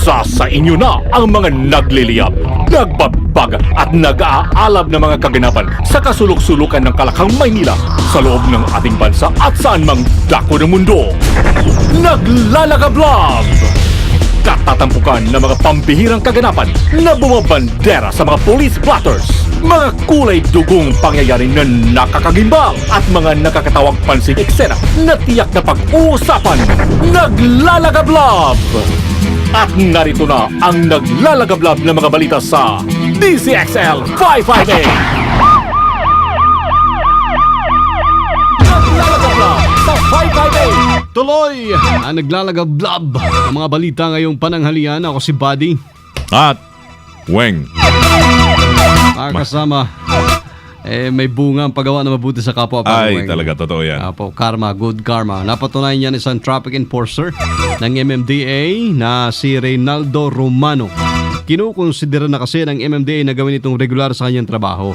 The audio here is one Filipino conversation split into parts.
Isa sa inyo na ang mga nagliliyab, nagbabag at nag-aalab ng mga kaganapan sa kasulok-sulukan ng Kalakang Maynila sa loob ng ating bansa at saan mang dako ng mundo. Naglalagablab! Katatampukan ng mga pambihirang kaganapan na bumabandera sa mga police blotters, mga kulay dugong pangyayari na nakakagimbang at mga nakakatawang pansing eksena na tiyak na pag-uusapan. Naglalagablab! At narito na ang naglalagablab na mga balita sa DCXL 558! Naglalagablab sa 558! Tuloy ang naglalagablab ng mga balita ngayong pananghalian. Ako si Buddy. At Weng. Kasama, may bunga ang paggawa na mabuti sa kapwa. Ay, talaga, totoo yan. Apo, karma, good karma. Napatunayan yan isang traffic enforcer ng MMDA na si Reynaldo Romano. Kinukonsidera na kasi ng MMDA na gawin itong regular sa kanyang trabaho.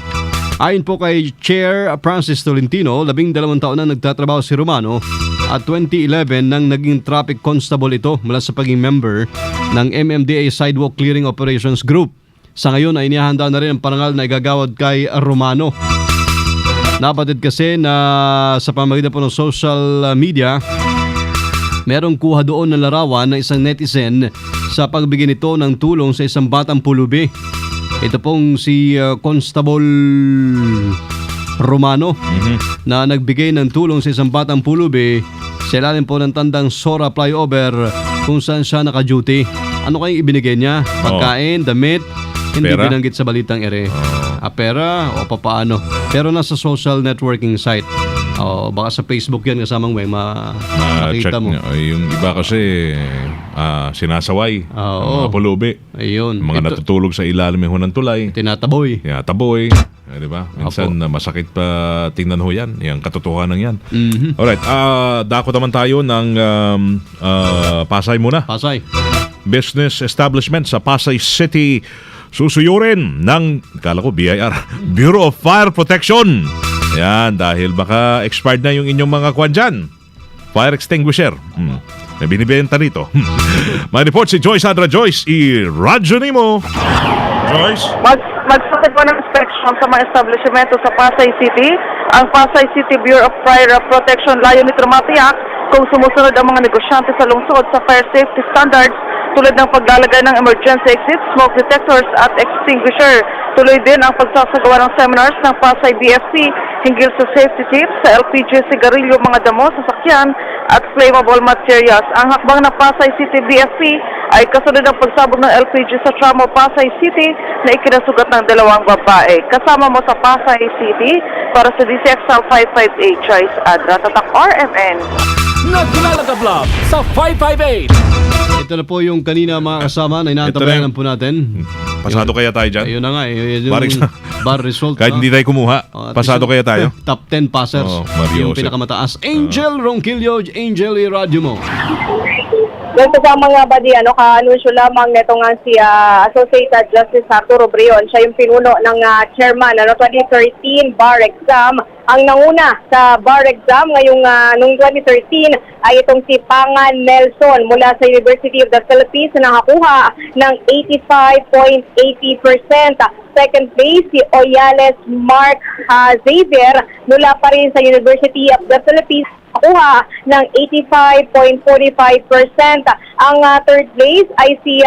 Ayon po kay Chair Francis Tolentino, 12 taon na nagtatrabaho si Romano at 2011 nang naging traffic constable ito mula sa pagiging member ng MMDA Sidewalk Clearing Operations Group. Sa ngayon ay inihahanda na rin ang parangal na igagawad kay Romano. Napatid kasi na sa pamamagitan po ng social media, merong kuha doon na larawan ng isang netizen sa pagbigay nito ng tulong sa isang batang pulubi. Ito pong si Constable Romano na nagbigay ng tulong sa isang batang pulubi sa ilalim po ng tandang Sora Flyover kung saan siya naka-duty. Ano kayong ibinigay niya? Pagkain, damit, hindi pera? binanggit sa balitang ere. Pera o papaano. Pero nasa social networking site. Baka sa Facebook yan kasamang may makita mo. Yung iba kasi sinasaway, ang mga pulubi. Ayun. Mga natutulog sa ilalim ng tulay. Tinataboy. Taboy. Di ba? Minsan masakit pa tingnan ho yan. Yung katotohanan yan. Alright. Dako naman tayo ng Pasay muna. Pasay. Business establishment sa Pasay City susuyurin ng, kala ko BIR, Bureau of Fire Protection. Yan, dahil baka expired na yung inyong mga kwan dyan. Fire extinguisher. May binibenta rito. May report si Joyce Sandra. Joyce, i-radyo nimo. Joyce? Magsakit po ng inspection sa mga establishmento sa Pasay City. Ang Pasay City Bureau of Fire Protection layo nito matiyak kung sumusunod ang mga negosyante sa lungsod sa fire safety standards tulad ng paglalagay ng emergency exit, smoke detectors at extinguisher. Tuloy din ang pagsasagawa ng seminars ng Pasay BFC hinggil sa safety tips sa LPG, sigarilyo, mga damo, sasakyan at flammable materials. Ang hakbang ng Pasay City BFC ay kasunod ng pagsabog ng LPG sa Tramo Pasay City na ikinasugat ng 2 babae. Kasama mo sa Pasay City para sa DCXL 558 Choice Adra Tatak RMN. Naglalagablab sa 558. Ito na po yung kanina mga kasama na inaantabayan po natin. Pasado kaya tayo dyan? Ayun na nga. Yung bar result. Kahit hindi tayo kumuha, pasado kaya tayo? Top 10 passers. Yung pinakamataas. Angel Ronquillo. Angel, i-radio mo. Yung kasama nga ba ka-anunsyo lamang nito nga si Associated Justice Arturo Brion. Siya yung pinuno ng chairman 2013 bar exam. Ang nanguna sa bar exam ngayong nung 2013 ay itong si Pangan Nelson mula sa University of the Philippines na nakakuha ng 85.80%. Second place si Oyales Mark Xavier mula pa rin sa University of the Philippines nakuha ng 85.45%. Ang third place ay si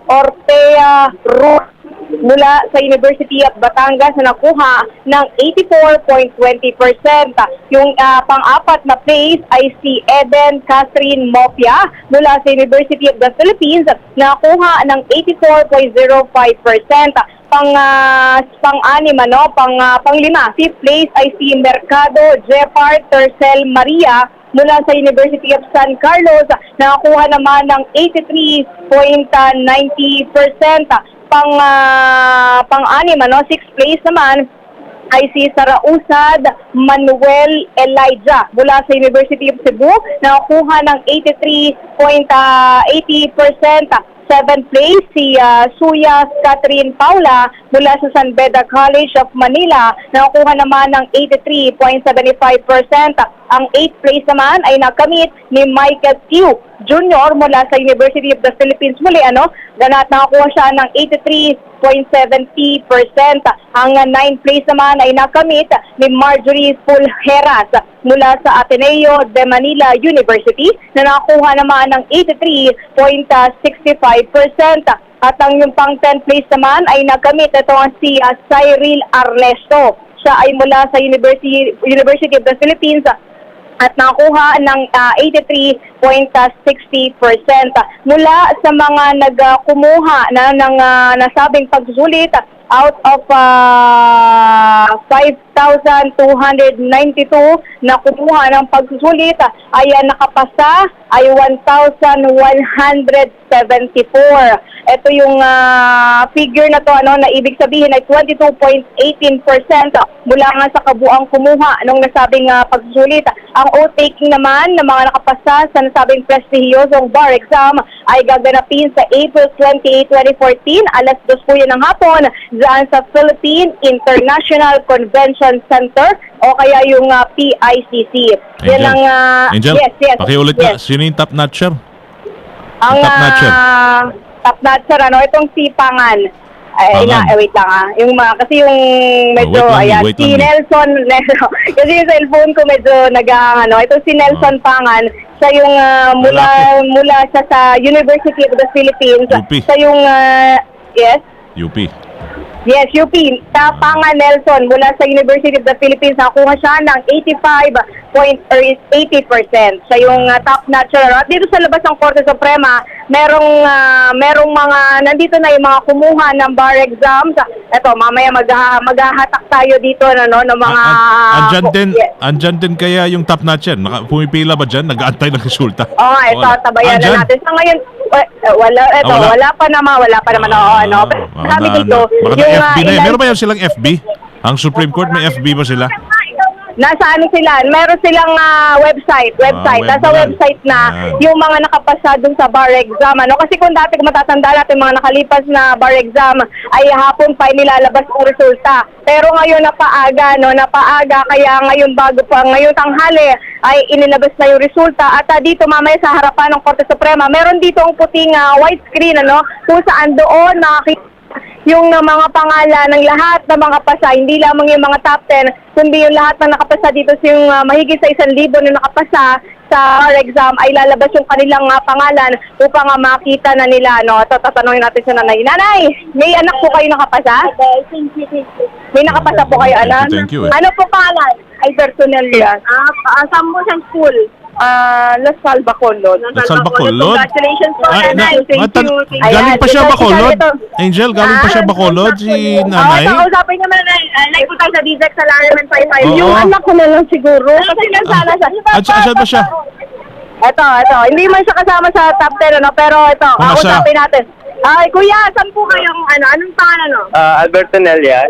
Ortea Ruth mula sa University of Batangas na nakuha ng 84.20%. Yung pang-apat na place ay si Eden Catherine Mopia mula sa University of the Philippines na nakuha ng 84.05%. Pang-lima, fifth place ay si Mercado Jeffard Tercel Maria mula sa University of San Carlos na nakuha naman ng 83.90%. Pang-anim, sixth place naman ay si Sarausad Manuel Elijah mula sa University of Cebu na nakuha ng 83.80%. Seventh place si Suyas Catherine Paula mula sa San Beda College of Manila, nakakuha naman ng 83.75%. Ang 8th place naman ay nakamit ni Michael Q. Jr. mula sa University of the Philippines. Muli, nakakuha siya ng 83.70%. Ang 9th place naman ay nakamit ni Marjorie Fulgeras mula sa Ateneo de Manila University na nakakuha naman ng 83.65%. At ang yung pang 10th place naman ay nakamit ito si Cyril Arnesto. Siya ay mula sa University of the Philippines at nakakuha ng 83.60%. Mula sa mga nagkumuha ng nasabing pagsusulit, out of 5,292 na kumuha ng pagsusulit ay nakapasa ay 1,174. Ito yung figure na to na ibig sabihin ay 22.18% mula nga sa kabuang kumuha ng nasabing pagsusulit. Ang oath-taking naman ng mga nakapasa sa nasabing prestihiyosong bar exam ay gaganapin sa April 28, 2014, alas 2 po yan ng hapon, dyan sa Philippine International Convention Center o kaya yung PICC. Yan ang Angel, yes. pakiulit nga, sino yung top notcher? Ang top notcher? Top notcher, itong si Pangan. Wait lang yung kasi yung medyo wait si lang. Nelson kasi yung cellphone ko medyo ito si Nelson Pangan. Siya yung mula siya sa University of the Philippines. UP. Siya yung yes. UP. Yes, UP. Tapangan Nelson mula sa University of the Philippines. Nakuha siya ng 85.80%. Siya yung top notcher. At dito sa labas ng Korte Suprema, merong mga, nandito na yung mga kumuha ng bar exams. Ito, mamaya maghahatak tayo dito ng mga... Andyan din kaya yung top notcher. Pumipila ba dyan? Nag-aantay ng resulta? Ito, tabayan na natin. Sa ngayon, wala pa naman. Pero sabi dito, yung FB na yun. Meron ba yan silang FB? Ang Supreme Court, may FB ba sila? Nasa sila? Meron silang website. Nasa website na yung mga nakapasa dun sa bar exam. Kasi kung dati matatanda natin mga nakalipas na bar exam ay hapon pa nilalabas ang resulta. Pero ngayon napaaga, kaya ngayong tanghali ay inilabas na yung resulta. At dito mamaya sa harapan ng Korte Suprema, meron dito ang puting white screen kung saan doon makikita yung mga pangalan ng lahat ng mga pasa, hindi lamang yung mga top 10, kundi yung lahat ng nakapasa dito, yung mahigit sa 1,000 na nakapasa sa bar exam ay lalabas yung kanilang pangalan upang makita na nila. Tatanungin natin sa nanay. Nanay, may anak po kayo nakapasa? May nakapasa po kayo, anak? Thank you. Ano po pangalan? Ay, personnel yan. Saan mo siyang school? La Salle, Bacolod. La Salle, Bacolod? Congratulations po, nanay. Thank you. Galing pa siya Ayan, Bacolod? ito. Angel, galing pa siya Bacolod? Si nanay? Kausapin naman nanay po tayo sa DZEC sa Lariman 55. Oo. Yung anak ko na lang siguro. Kasi nasala siya. Saan ba siya? Ito. Hindi man siya kasama sa top 10, pero ito, Kung nasa- kausapin natin. Ay, kuya, saan po kayong, anong pangalan, Alberto Nelias.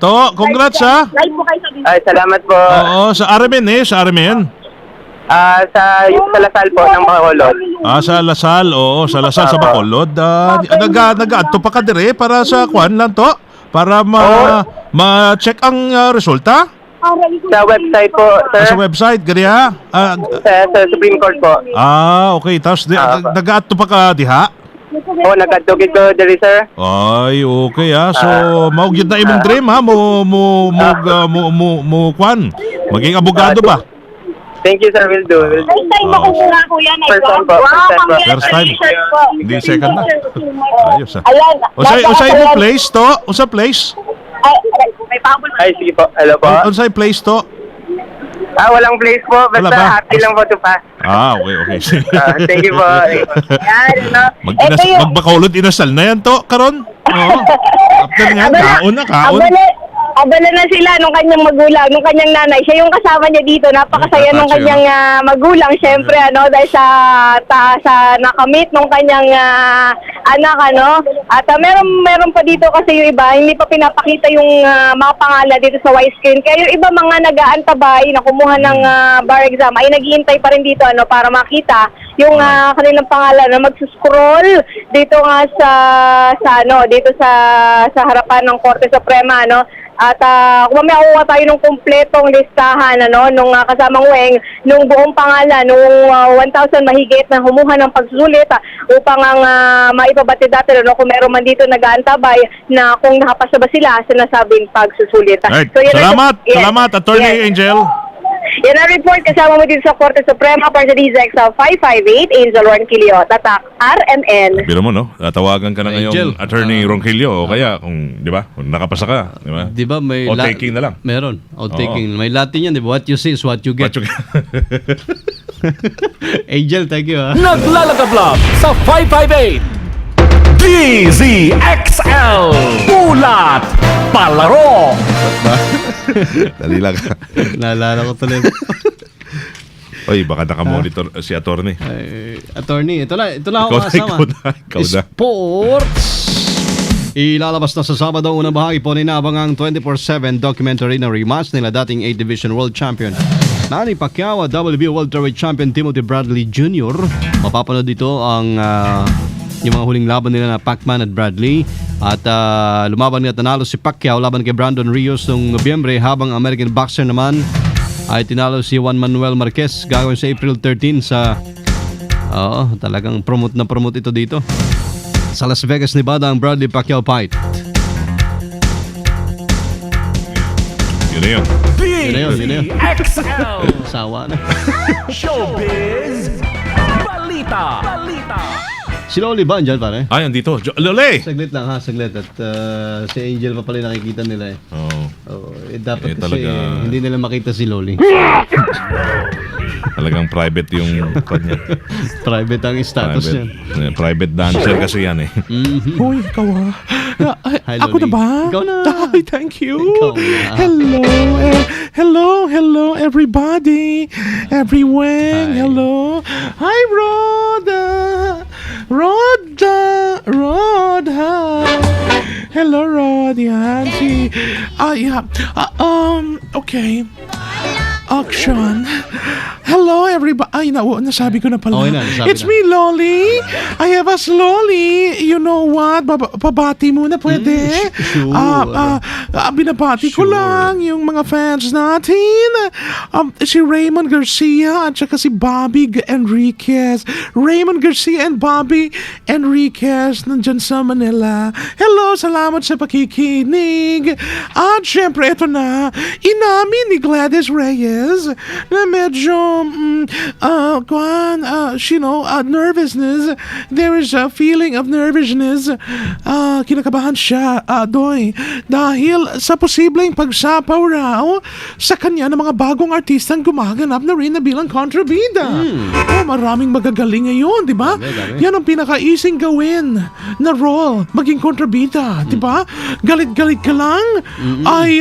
To. Congrats, ha? Live po kayo sa DZEC. Ay, salamat po. Oo, sa Aramen sa Aramen. Sa Lasal po ng Bacolod. Sa Lasal, oo, sa Lasal sa Bacolod. Nag-adto pa ka dire para sa kwan lang to? Para ma-check ang resulta? Sa website po, sir. Sa website, gani ha? Sa Supreme Court po. Okay. Tapos nag-adto pa ka diha? Oo, nagkatugid ko diri, sir. Ay, okay ha. So, maugyod na imong dream ha? Kwan. Maging abogado ba? Thank you, sir. Will do. First time mo kumuha, kuya, na First time po. First time. Hindi second na. Ayos ha. Ayan. Usay mo place to? Usa place? Ay, may pabol. Ay, sige po. Hello po. Unsay place to? Walang place po. Wala Basta ba? happy lang po to pass. Okay. Thank you po. Ayan, Ito yung... Magbakulod inasal na yan to, karon. Oo. After nga, kaon na. abala na sila nung kanyang magulang, nung kanyang nanay. Siya yung kasama niya dito. Napakasaya nung Tatay, kanyang magulang. Siyempre, dahil sa nakamit nung kanyang anak, At meron pa dito kasi yung iba, hindi pa pinapakita yung mga pangalan dito sa white screen. Kaya yung iba mga nag-aantabay na kumuha ng bar exam ay naghihintay pa rin dito, para makita yung kanilang pangalan na magsuscroll dito nga dito sa harapan ng Korte Suprema, At kung mamaya kukuha tayo ng kumpletong listahan, nung kasamang Weng, nung buong pangalan, nung 1,000 mahigit na humuha ng pagsusulit upang ang maipabati dati, kung meron man dito nag-aantabay na kung nakapasa ba sila sa nasabing pagsusulit. Right. So, yan Salamat, Attorney Yes. Angel. Yan ang report kasama mo dito sa Korte Suprema para sa DZX 558, Angel Ronquillo, Tatak, RMN. Biro mo, no? Tawagan ka na Angel. ngayong Attorney Ronquillo o kaya kung, di ba, kung nakapasa ka, di ba? Di ba may... O taking na lang. Meron. O taking. May Latin yan, di ba? What you see is what you get. Angel, thank you, ha? Naglalagablab sa 558 DZXL Ulat Palaro. Dali lang. Naalala ko tuloy. Oy, baka nakamonitor si Attorney. Attorney, ito na ako kasama. Ikaw na. Sports! Ilalabas na sa Sabado ang unang bahagi po ang 24/7 documentary na rematch nila dating 8 Division World Champion Manny Pacquiao at WBO Welterweight Champion Timothy Bradley Jr. Mapapanood dito ang yung mga huling laban nila na Pacman at Bradley. At lumaban at nanalo si Pacquiao laban kay Brandon Rios noong Nobyembre, habang American boxer naman ay tinalo si Juan Manuel Marquez gagawin sa April 13 sa talagang promote ito dito sa Las Vegas, Nevada, ang Bradley Pacquiao fight. Yun na yun. Yun na yun. DZXL Sawa na. Showbiz Balita. Si Loli ba andyan, pare? Ay, andito. Lole! Saglit lang ha, saglit. At si Angel pa pala nakikita nila eh. Oo. Dapat kasi talaga. hindi nila makita si Loli. Talagang private yung kanya. Private ang status niyan. Private dancer kasi yan eh. Hoy, ikaw Hi, ako na Loli. ba? Ikaw na. Ay, thank you. Ikaw na. Hello, everybody. Everyone, Hi. hello. Hi, Rhoda. Hi. Hello, Rod. Yan, yeah. Okay. Action. Hello, everybody. Ay, nasabi ko na pala. Okay na, nasabi It's na. me, Lolly. I have us, Lolly. You know what? Pabati muna, pwede? Sure. Binabati ko Sure. lang yung mga fans natin. Si Raymond Garcia at saka si Bobby Enriquez. Raymond Garcia and Bobby Enriquez nandyan sa Manila. Hello, salamat sa pakikinig. At syempre, ito na. Inamin ni Gladys Reyes na medyo nervousness. There is a feeling of nervousness. Kinakabahan siya, Doy, dahil sa posibleng pagsapaw raw sa kanya ng mga bagong artistang gumaganap na rin na bilang kontrabida. Maraming magagaling ngayon, di ba? Dami. Yan ang pinaka-easing gawin na role, maging kontrabida, di ba? Galit-galit ka lang, ay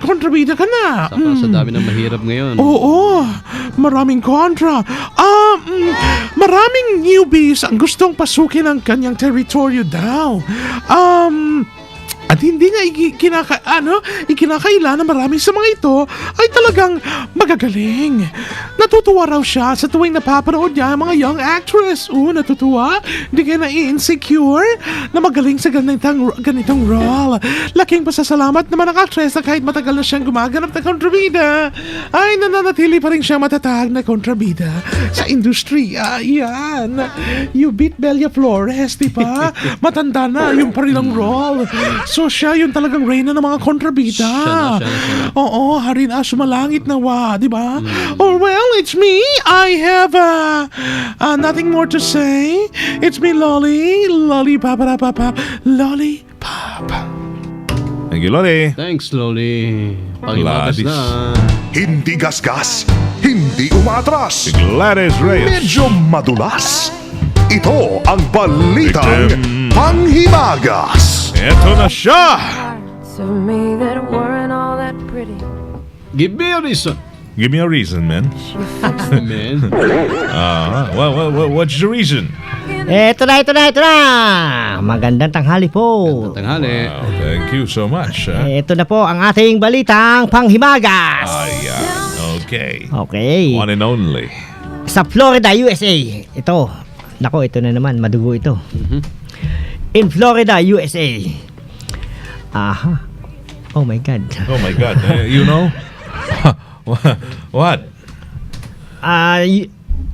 kontrabida ka na. Saka sa dami ng mahirap ngayon. Oo, maraming kontra. Maraming newbies ang gustong pasukin ang kanyang teritoryo daw. At hindi nga ikinakailan na marami sa mga ito ay talagang magagaling. Natutuwa raw siya sa tuwing napapanood niya ang mga young actress. Natutuwa. Hindi kaya na-insecure na magaling sa ganitong role. Laking pasasalamat naman ang actress na kahit matagal na siyang gumaganap na kontrabida, ay nananatili pa rin siya matatag na kontrabida sa industriya. Yan. You beat Belia Flores, di ba? Matanda na yung parilang role. So siya yung talagang reyna ng mga kontrabida. Siya na. Oo, harin sumalangit na di ba? Oh, well, it's me. I have nothing more to say. It's me, Lolly. Lollipop. Lollipop. Thank you, Lole. Thanks, Loli. Pakimakas Gladys. na. Hindi gasgas, hindi umatras, Si Gladys Reyes. medyo madulas. Ito ang balitang Victim. panghimagas. Eto na siya! To me that word that pretty. Give me a reason. Give me a reason, man. Man. What's the reason? Ito na. Magandang tanghali po. Tanghali. Wow, thank you so much. Ito na po ang ating balitang panghimagas. Ayan, okay. Okay. One and only. Sa Florida, USA. Ito. Nako, ito na naman. Madugo ito. In Florida, USA. Aha. Oh my God. Oh my God, you know? What?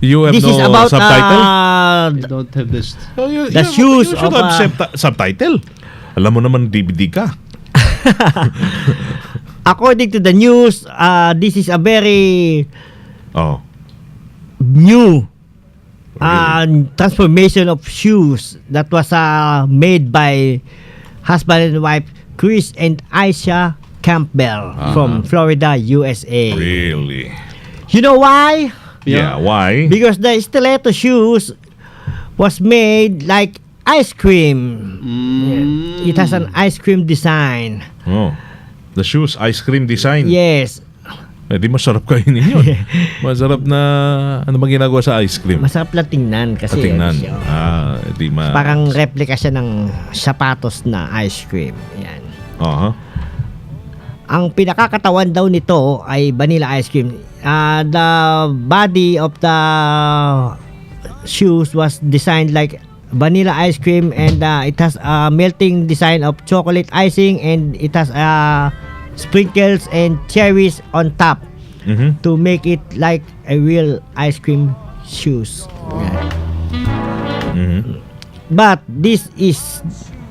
You have This no is about subtitle? I don't have this. The shoes you should of, have subtitle. Alam mo naman, DVD ka. according to the news, this is a very Oh. new transformation of shoes that was made by husband and wife Chris and Aisha Campbell from Florida, USA. Really? You know why? Yeah, why? Because the stiletto shoes was made like ice cream. It has an ice cream design. Oh. The shoes, ice cream design. Yes. Eh, di masarap kainin yun. Masarap na, ano ba ginagawa sa ice cream? Masarap lang tingnan kasi Tingnan. Di parang replica siya ng sapatos na ice cream. Yan. Ang pinakakatawan daw nito ay vanilla ice cream. The body of the shoes was designed like vanilla ice cream, and it has a melting design of chocolate icing, and it has sprinkles and cherries on top to make it like a real ice cream shoes. But this is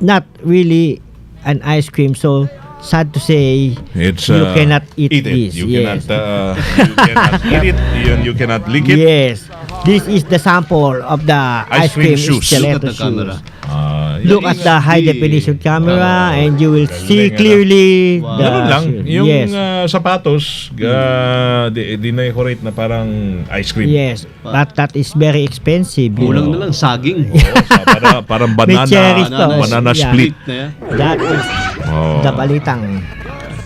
not really an ice cream, so sad to say, It's, you cannot eat it. this. You Yes. cannot eat it. You cannot lick it. Yes. This is the sample of the ice cream shoes. stiletto Look at the camera. shoes. Look at the high definition camera and you will see clearly the Ganun lang. shoes. Yung Yes. sapatos, di-decorate na parang ice cream. Yes. But that is very expensive. you Kulang know. na lang saging. Parang May banana, cherries to. banana Yeah. split. Na yan. That is Oh. the balitang.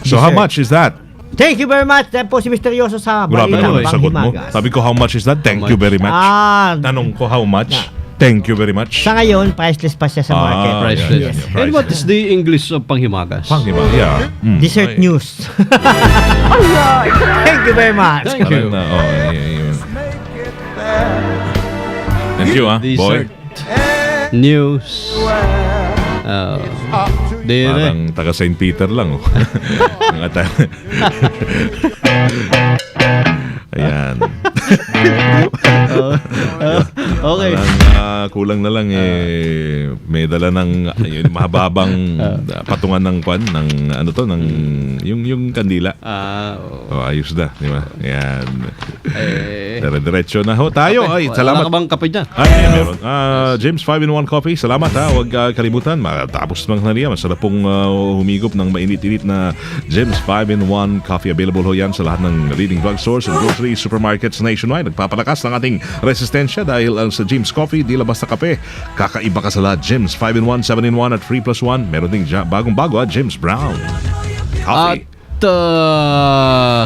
So how dessert. much is that? Thank you very much. Yan po si Misteryoso sa Grabe balitang naman yung sagot mo. panghimagas. Sabi ko, how much is that? Thank you very much. Tanong ko, how much? Thank you very much. Sa ngayon, priceless pa siya sa market. Priceless. yeah, And what is the English of panghimagas? Yeah. Dessert news. Thank you very much. Thank you. Thank you, boy. Dessert news. Dire. Parang taga St. Peter lang. Ang Ayan. Okay. Parang kulang na lang may dala ng yung mahababang patungan ng kwan ng ano to ng yung kandila. Ayos na, di ba? Ayan. Dire-diretso na ho tayo. Ay, salamat. Wala ka bang kape dyan? Ay, meron. James 5-in-1 Coffee. Salamat ha. Huwag kalimutan. Matapos ng nariya. Masarap pong humigop ng mainit-init na James 5-in-1 Coffee. Available ho yan sa lahat ng leading drugstores and grocery supermarkets nationwide. Nagpapalakas ng ating resistensya dahil ang sa James Coffee, di labas na kape. Kakaiba ka sa lahat. James 5-in-1, 7-in-1 at 3+1. Meron ding bagong-bago James Brown Coffee. At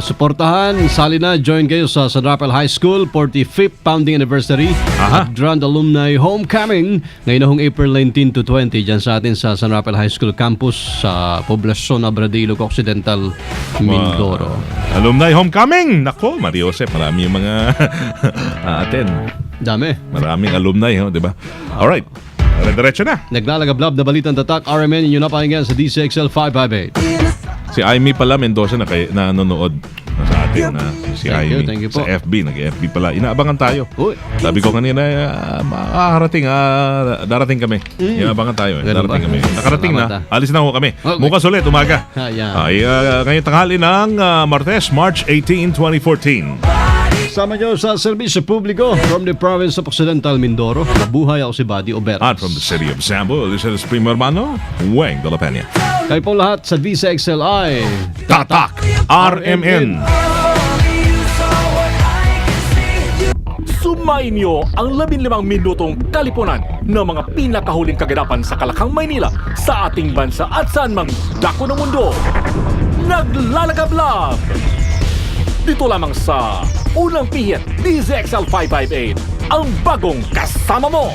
suportahan, sali na, join kayo sa San Rafael High School 45th founding anniversary at Grand Alumni Homecoming ngayon noong April 19 to 20 dyan sa atin sa San Rafael High School campus sa Poblacion Abradillo Occidental, Mindoro. Alumni Homecoming! Nako, Mario Josep, marami yung mga attend. Dami. Maraming alumni, di ba? Alright, diretso na. Naglalagablab na balitang tatak, RMN, yun na pakinggan sa DCXL 558. Si Aimee pala Mendoza na nanonood sa atin na si Aimee thank you po. sa FB, nag-FB pala. Inaabangan tayo. Uy. Sabi ko kanina, darating kami. Inaabangan tayo. Ganun Darating ba? kami. Nakarating Salamat, na. Alis na ho kami. Okay. Bukas ulit, umaga. Ayan. Ay, ngayong tanghali ng Martes, March 18, 2014. Sama nyo sa serbisyo publiko from the province of Occidental Mindoro. Mabuhay ako si Buddy Oberas. At from the city of Sambo, this is Primo Hermano, Weng de la Peña. Kayo po lahat sa DCXLI. Tatak RMN. Sumainyo ang 15 minutong kalipunan ng mga pinakahuling kaganapan sa Kalakang, Maynila, sa ating bansa at saan mang dako ng mundo. naglalagablab. Dito lamang sa Unang Pihit DZXL 558, ang bagong kasama mo.